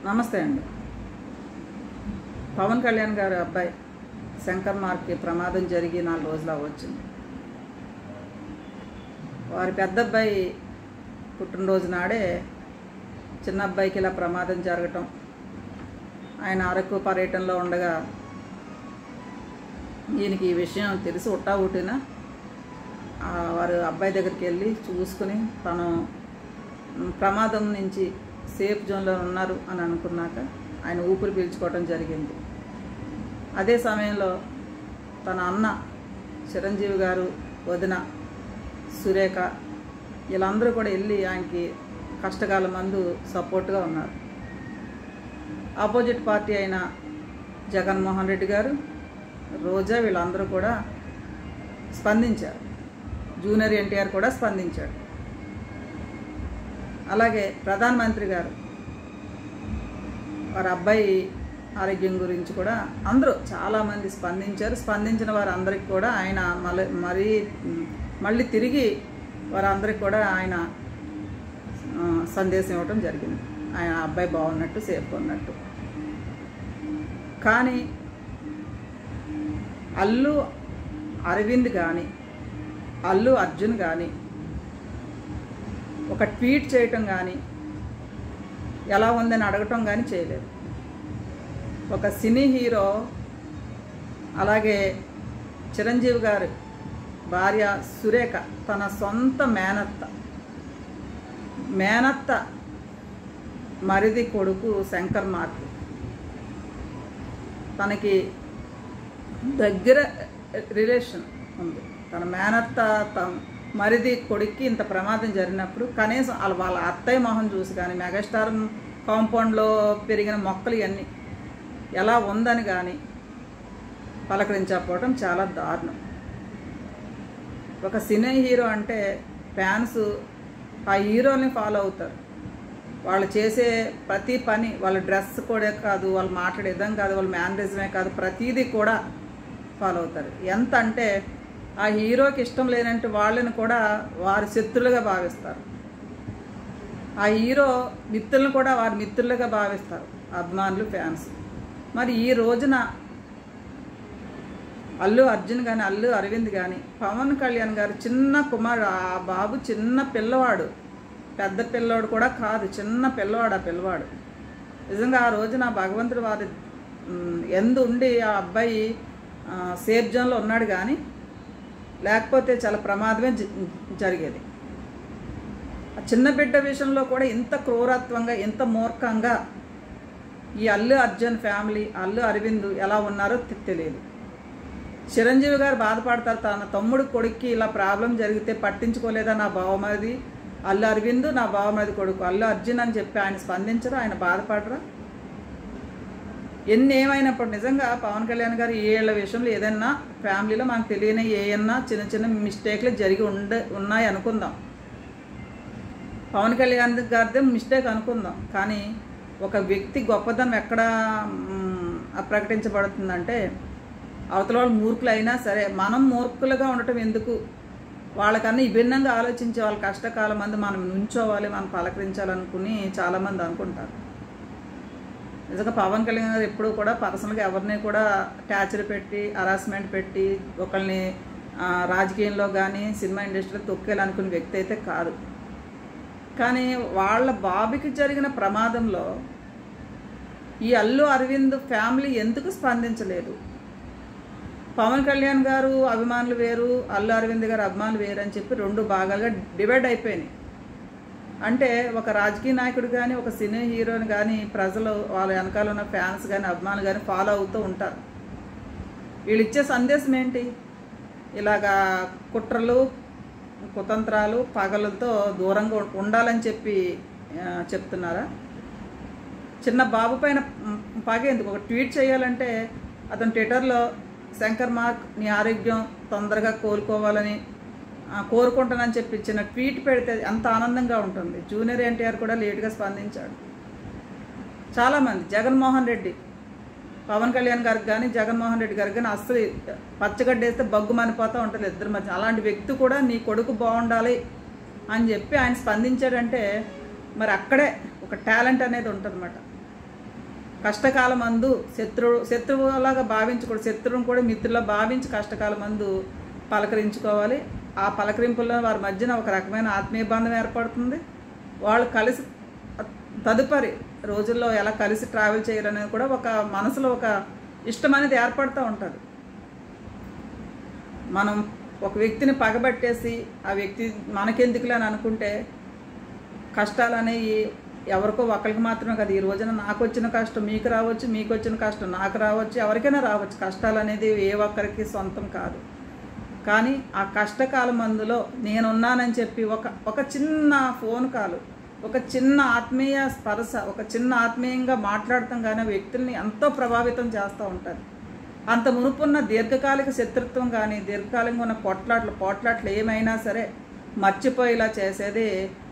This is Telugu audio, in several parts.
నమస్తే అండి. పవన్ కళ్యాణ్ గారి అబ్బాయి శంకర్ మార్క్కి ప్రమాదం జరిగి 4 రోజులు అవ్వచ్చింది. వారి పెద్ద అబ్బాయి పుట్టినరోజు నాడే చిన్న అబ్బాయికి ఇలా ప్రమాదం జరగటం, ఆయన అరకు పర్యటనలో ఉండగా ఈయనకి ఈ విషయం తెలిసి ఉట్టిన వారు అబ్బాయి దగ్గరికి వెళ్ళి చూసుకుని తను ప్రమాదం నుంచి సేఫ్ జోన్లో ఉన్నారు అని అనుకున్నాక ఆయన ఊపిరి పీల్చుకోవడం జరిగింది. అదే సమయంలో తన అన్న చిరంజీవి గారు, వదిన సురేఖ వీళ్ళందరూ కూడా వెళ్ళి ఆయనకి కష్టకాల మందు సపోర్ట్గా ఉన్నారు. ఆపోజిట్ పార్టీ అయిన జగన్మోహన్ రెడ్డి గారు, రోజా వీళ్ళందరూ కూడా స్పందించారు. జూనియర్ ఎన్టీఆర్ కూడా స్పందించాడు. అలాగే ప్రధానమంత్రి గారు వారి అబ్బాయి ఆరోగ్యం గురించి కూడా అందరూ చాలామంది స్పందించారు. స్పందించిన వారందరికీ కూడా ఆయన మళ్ళీ తిరిగి వారందరికీ కూడా ఆయన సందేశం ఇవ్వటం జరిగింది. ఆయన అబ్బాయి బాగున్నట్టు, సేఫ్గా ఉన్నట్టు. కానీ అల్లు అరవింద్ కానీ అల్లు అర్జున్ కానీ ఒక ట్వీట్ చేయటం కానీ, ఎలా ఉందని అడగటం కానీ చేయలేదు. ఒక సినీ హీరో, అలాగే చిరంజీవి గారి భార్య సురేఖ తన సొంత మేనత్త మరిది కొడుకు శంకర్ మార్క్, తనకి దగ్గర రిలేషన్ ఉంది. తన మేనత్త మరిది కొడుక్కి ఇంత ప్రమాదం జరిగినప్పుడు కనీసం వాళ్ళ అత్తయ్య మొహం చూసి కానీ, మెగాస్టార్ కాంపౌండ్లో పెరిగిన మొక్కలు ఇవన్నీ ఎలా ఉందని కానీ పలకరించకపోవడం చాలా దారుణం. ఒక సినీ హీరో అంటే ఫ్యాన్స్ ఆ హీరోని ఫాలో అవుతారు. వాళ్ళు చేసే ప్రతి పని, వాళ్ళ డ్రెస్ కూడా కాదు, వాళ్ళు మాట్లాడే విధం కాదు, వాళ్ళ మేనరిజమే కాదు, ప్రతీదీ కూడా ఫాలో అవుతారు. ఎంత అంటే ఆ హీరోకి ఇష్టం లేనంటే వాళ్ళని కూడా వారి శత్రులుగా భావిస్తారు. ఆ హీరో మిత్రులను కూడా వారి మిత్రులుగా భావిస్తారు అభిమానులు, ఫ్యాన్స్. మరి ఈ రోజున అల్లు అర్జున్ కానీ, అల్లు అరవింద్ కానీ, పవన్ కళ్యాణ్ గారు చిన్న కుమారుడు, ఆ బాబు చిన్న పిల్లవాడు, పెద్ద పిల్లవాడు కూడా కాదు, చిన్న పిల్లవాడు. ఆ పిల్లవాడు నిజంగా ఆ రోజున భగవంతుడు వారి ఎందు ఉండి ఆ అబ్బాయి సేఫ్ జోన్లో ఉన్నాడు. కానీ లేకపోతే చాలా ప్రమాదమే జరిగేది. ఆ చిన్న బిడ్డ విషయంలో కూడా ఇంత క్రూరత్వంగా, ఇంత మూర్ఖంగా ఈ అల్లు అర్జున్ ఫ్యామిలీ, అల్లు అరవింద్ ఎలా ఉన్నారో తెలియదు. చిరంజీవి గారు బాధపడతారు, తన తమ్ముడు కొడుక్కి ఇలా ప్రాబ్లం జరిగితే పట్టించుకోలేదా నా బావమరిది అల్లు అరవింద్, నా బావమరిది కొడుకు అల్లు అర్జున్ అని చెప్పి ఆయన స్పందించరా, ఆయన బాధపడరా? ఏమైనప్పుడు నిజంగా పవన్ కళ్యాణ్ గారు ఏళ్ళ విషయంలో ఏదైనా ఫ్యామిలీలో మనకు తెలియని ఏమన్నా చిన్న చిన్న మిస్టేక్లు జరిగి ఉన్నాయి అనుకుందాం. పవన్ కళ్యాణ్ గారిదే మిస్టేక్ అనుకుందాం. కానీ ఒక వ్యక్తి గొప్పదనం ఎక్కడ ప్రకటించబడుతుందంటే, అవతల వాళ్ళు మూర్ఖులు అయినా సరే మనం మూర్ఖులుగా ఉండటం ఎందుకు, వాళ్ళకన్నా విభిన్నంగా ఆలోచించే వాళ్ళ కష్టకాలం మంది మనం నుంచోవాలి, మనం పలకరించాలనుకుని చాలామంది అనుకుంటారు. నిజంగా పవన్ కళ్యాణ్ గారు ఎప్పుడూ కూడా పర్సనల్గా ఎవరిని కూడా టార్చర్ పెట్టి, హరాస్మెంట్ పెట్టి, ఒకరిని రాజకీయంలో కానీ సినిమా ఇండస్ట్రీలో తొక్కేయాలనుకునే వ్యక్తి అయితే కాదు. కానీ వాళ్ళ బాబుకి జరిగిన ప్రమాదంలో ఈ అల్లు అరవింద్ ఫ్యామిలీ ఎందుకు స్పందించలేదు? పవన్ కళ్యాణ్ గారు అభిమానులు వేరు, అల్లు అరవింద్ గారు అభిమానులు వేరు అని చెప్పి 2 భాగాలుగా డివైడ్ అయిపోయినాయి. అంటే ఒక రాజకీయ నాయకుడు కానీ, ఒక సినీ హీరోని కానీ ప్రజలు వాళ్ళ వెనకాల ఉన్న ఫ్యాన్స్ కానీ, అభిమానులు కానీ ఫాలో అవుతూ ఉంటారు. వీళ్ళు ఇచ్చే సందేశం ఏంటి? ఇలాగా కుట్రలు, కుతంత్రాలు, పగలతో దూరంగా ఉండాలని చెప్పి చెప్తున్నారా? చిన్న బాబు పైన పగ ఎందుకు? ఒక ట్వీట్ చేయాలంటే అతను ట్విట్టర్లో శంకర్ మార్క్ నీ ఆరోగ్యం తొందరగా కోలుకోవాలని కోరుకుంటానని చెప్పి చిన్న ట్వీట్ పెడితే ఎంత ఆనందంగా ఉంటుంది. జూనియర్ ఎన్టీఆర్ కూడా లేట్గా స్పందించాడు. చాలామంది జగన్మోహన్ రెడ్డి, పవన్ కళ్యాణ్ గారికి కానీ జగన్మోహన్ రెడ్డి గారికి కానీ అస్సలు పచ్చగడ్డ వేస్తే బగ్గు మనిపోతూ ఉంటుంది ఇద్దరి మధ్య. అలాంటి వ్యక్తి కూడా నీ కొడుకు బాగుండాలి అని చెప్పి ఆయన స్పందించాడంటే మరి అక్కడే ఒక టాలెంట్ అనేది ఉంటుందన్నమాట. కష్టకాలం అందు శత్రువులాగా భావించకూడదు, శత్రువును కూడా మిత్రులా భావించి కష్టకాలం అందు పలకరించుకోవాలి. ఆ పలకరింపుల్లో వారి మధ్యన ఒక రకమైన ఆత్మీయ బంధం ఏర్పడుతుంది. వాళ్ళు కలిసి తదుపరి రోజుల్లో ఎలా కలిసి ట్రావెల్ చేయాలనేది కూడా ఒక మనసులో ఒక ఇష్టం అనేది ఏర్పడుతూ ఉంటుంది. మనం ఒక వ్యక్తిని పగబట్టేసి ఆ వ్యక్తి మనకెందుకులే అని అనుకుంటే కష్టాలు అనేవి ఎవరికో ఒకరికి మాత్రమే కదా. ఈ రోజున నాకు వచ్చిన కష్టం మీకు రావచ్చు, మీకు వచ్చిన కష్టం నాకు రావచ్చు, ఎవరికైనా రావచ్చు. కష్టాలు అనేది ఏ ఒక్కరికి సొంతం కాదు. కానీ ఆ కష్టకాలం అందులో నేనున్నానని చెప్పి ఒక చిన్న ఫోన్ కాల్, ఒక చిన్న ఆత్మీయ స్పర్శ, ఒక చిన్న ఆత్మీయంగా మాట్లాడటం కానీ వ్యక్తుల్ని ఎంతో ప్రభావితం చేస్తూ ఉంటుంది. అంత మునుపున్న దీర్ఘకాలిక శత్రుత్వం కానీ దీర్ఘకాలంగా ఉన్న పోట్లాట్లు ఏమైనా సరే మర్చిపోయేలా చేసేది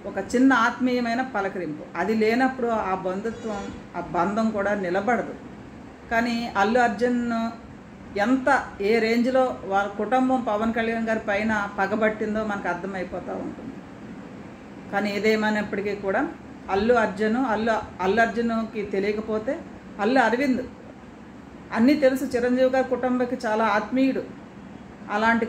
ఒక చిన్న ఆత్మీయమైన పలకరింపు. అది లేనప్పుడు ఆ బంధుత్వం, ఆ బంధం కూడా నిలబడదు. కానీ అల్లు అర్జున్ ఎంత ఏ రేంజ్లో వాళ్ళ కుటుంబం పవన్ కళ్యాణ్ గారి పైన పగబట్టిందో మనకు అర్థమైపోతూ ఉంటుంది. కానీ ఏదేమైనప్పటికీ కూడా అల్లు అర్జున్కి తెలియకపోతే అల్లు అరవింద్ అన్నీ తెలుసు. చిరంజీవి గారి కుటుంబకి చాలా ఆత్మీయుడు. అలాంటి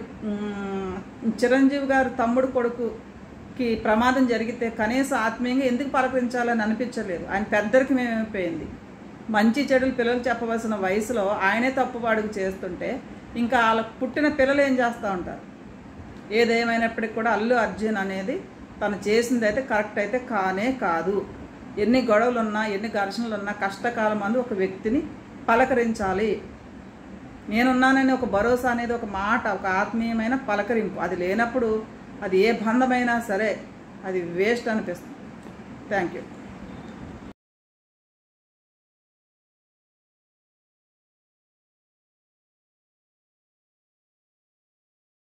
చిరంజీవి గారు తమ్ముడు కొడుకుకి ప్రమాదం జరిగితే కనీసం ఆత్మీయంగా ఎందుకు పలకరించాలని అనిపించలేదు. ఆయన పెద్దరికి మేమైపోయింది. మంచి చెడులు పిల్లలు చెప్పవలసిన వయసులో ఆయనే తప్పుపాడుకు చేస్తుంటే ఇంకా వాళ్ళ పుట్టిన పిల్లలు ఏం చేస్తూ ఉంటారు. ఏదేమైనప్పటికీ కూడా అల్లు అర్జున్ అనేది తను చేసింది అయితే కరెక్ట్ అయితే కానే కాదు. ఎన్ని గొడవలున్నా ఎన్ని ఘర్షణలు ఉన్నా కష్టకాలం అందు ఒక వ్యక్తిని పలకరించాలి. నేనున్నానని ఒక భరోసా అనేది ఒక మాట, ఒక ఆత్మీయమైన పలకరింపు. అది లేనప్పుడు అది ఏ బంధమైనా సరే అది వేస్ట్ అనిపిస్తుంది. Thank you.